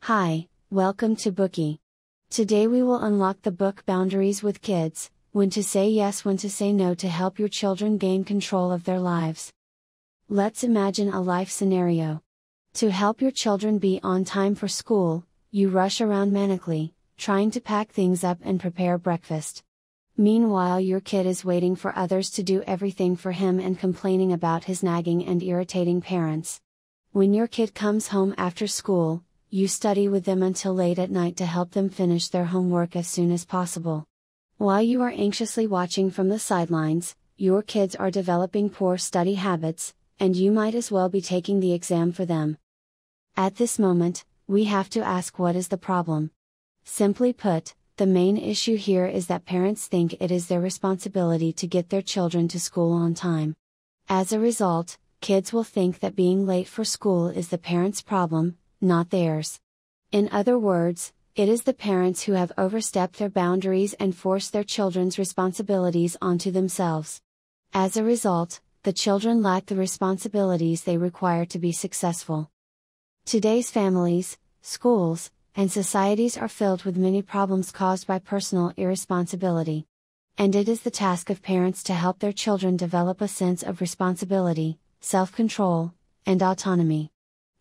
Hi, welcome to Bookie. Today we will unlock the book Boundaries with Kids, When to Say Yes, When to Say No to help your children gain control of their lives. Let's imagine a life scenario. To help your children be on time for school, you rush around manically, trying to pack things up and prepare breakfast. Meanwhile, your kid is waiting for others to do everything for him and complaining about his nagging and irritating parents. When your kid comes home after school, you study with them until late at night to help them finish their homework as soon as possible. While you are anxiously watching from the sidelines, your kids are developing poor study habits, and you might as well be taking the exam for them. At this moment, we have to ask, what is the problem? Simply put, the main issue here is that parents think it is their responsibility to get their children to school on time. As a result, kids will think that being late for school is the parents' problem, not theirs. In other words, it is the parents who have overstepped their boundaries and forced their children's responsibilities onto themselves. As a result, the children lack the responsibilities they require to be successful. Today's families, schools, and societies are filled with many problems caused by personal irresponsibility. And it is the task of parents to help their children develop a sense of responsibility, self-control, and autonomy.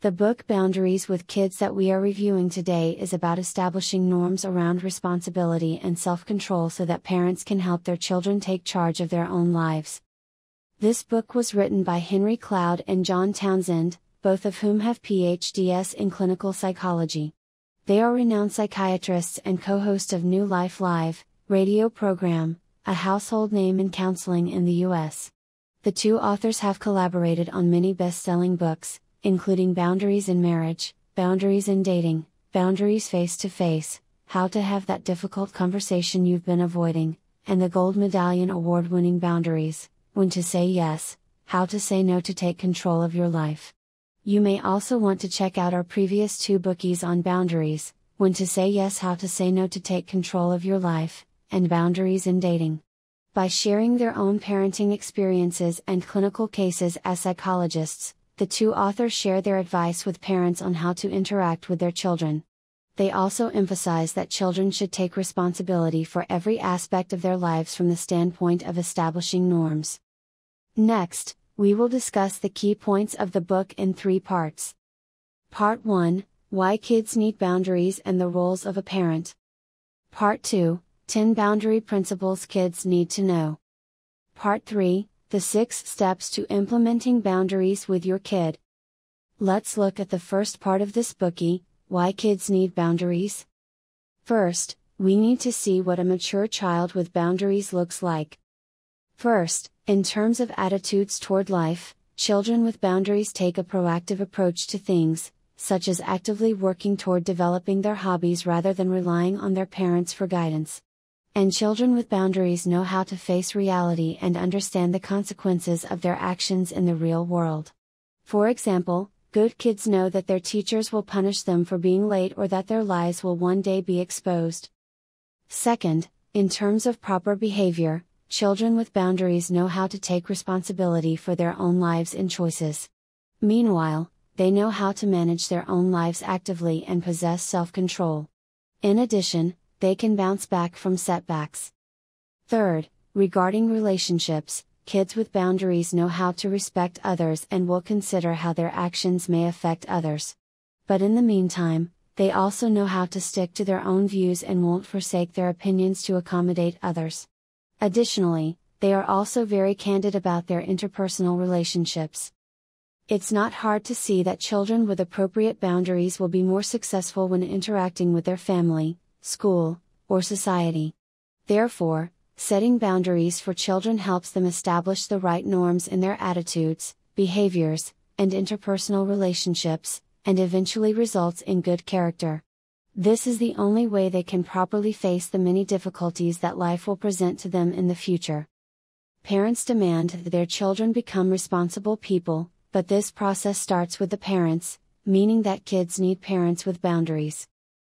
The book Boundaries with Kids that we are reviewing today is about establishing norms around responsibility and self-control so that parents can help their children take charge of their own lives. This book was written by Henry Cloud and John Townsend, both of whom have PhDs in clinical psychology. They are renowned psychiatrists and co-host of New Life Live radio program, a household name in counseling in the US. The two authors have collaborated on many best-selling books, including Boundaries in Marriage, Boundaries in Dating, Boundaries Face to Face, How to Have That Difficult Conversation You've Been Avoiding, and the Gold Medallion Award-winning Boundaries, When to Say Yes, How to Say No to Take Control of Your Life. You may also want to check out our previous two bookies on boundaries, When to Say Yes, How to Say No to Take Control of Your Life, and Boundaries in Dating. By sharing their own parenting experiences and clinical cases as psychologists, the two authors share their advice with parents on how to interact with their children. They also emphasize that children should take responsibility for every aspect of their lives from the standpoint of establishing norms. Next, we will discuss the key points of the book in 3 parts. Part 1, Why Kids Need Boundaries and the Roles of a Parent. Part 2, 10 Boundary Principles Kids Need to Know. Part 3, the 6 Steps to Implementing Boundaries with Your Kid. Let's look at the first part of this bookie, Why Kids Need Boundaries. First, we need to see what a mature child with boundaries looks like. First, in terms of attitudes toward life, children with boundaries take a proactive approach to things, such as actively working toward developing their hobbies rather than relying on their parents for guidance. And children with boundaries know how to face reality and understand the consequences of their actions in the real world. For example, good kids know that their teachers will punish them for being late or that their lies will one day be exposed. Second, in terms of proper behavior, children with boundaries know how to take responsibility for their own lives and choices. Meanwhile, they know how to manage their own lives actively and possess self-control. In addition, they can bounce back from setbacks. Third, regarding relationships, kids with boundaries know how to respect others and will consider how their actions may affect others. But in the meantime, they also know how to stick to their own views and won't forsake their opinions to accommodate others. Additionally, they are also very candid about their interpersonal relationships. It's not hard to see that children with appropriate boundaries will be more successful when interacting with their family, school, or society. Therefore, setting boundaries for children helps them establish the right norms in their attitudes, behaviors, and interpersonal relationships, and eventually results in good character. This is the only way they can properly face the many difficulties that life will present to them in the future. Parents demand that their children become responsible people, but this process starts with the parents, meaning that kids need parents with boundaries.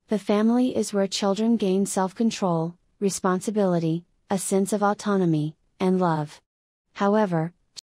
The family is where children gain self-control, responsibility, a sense of autonomy, and love. However,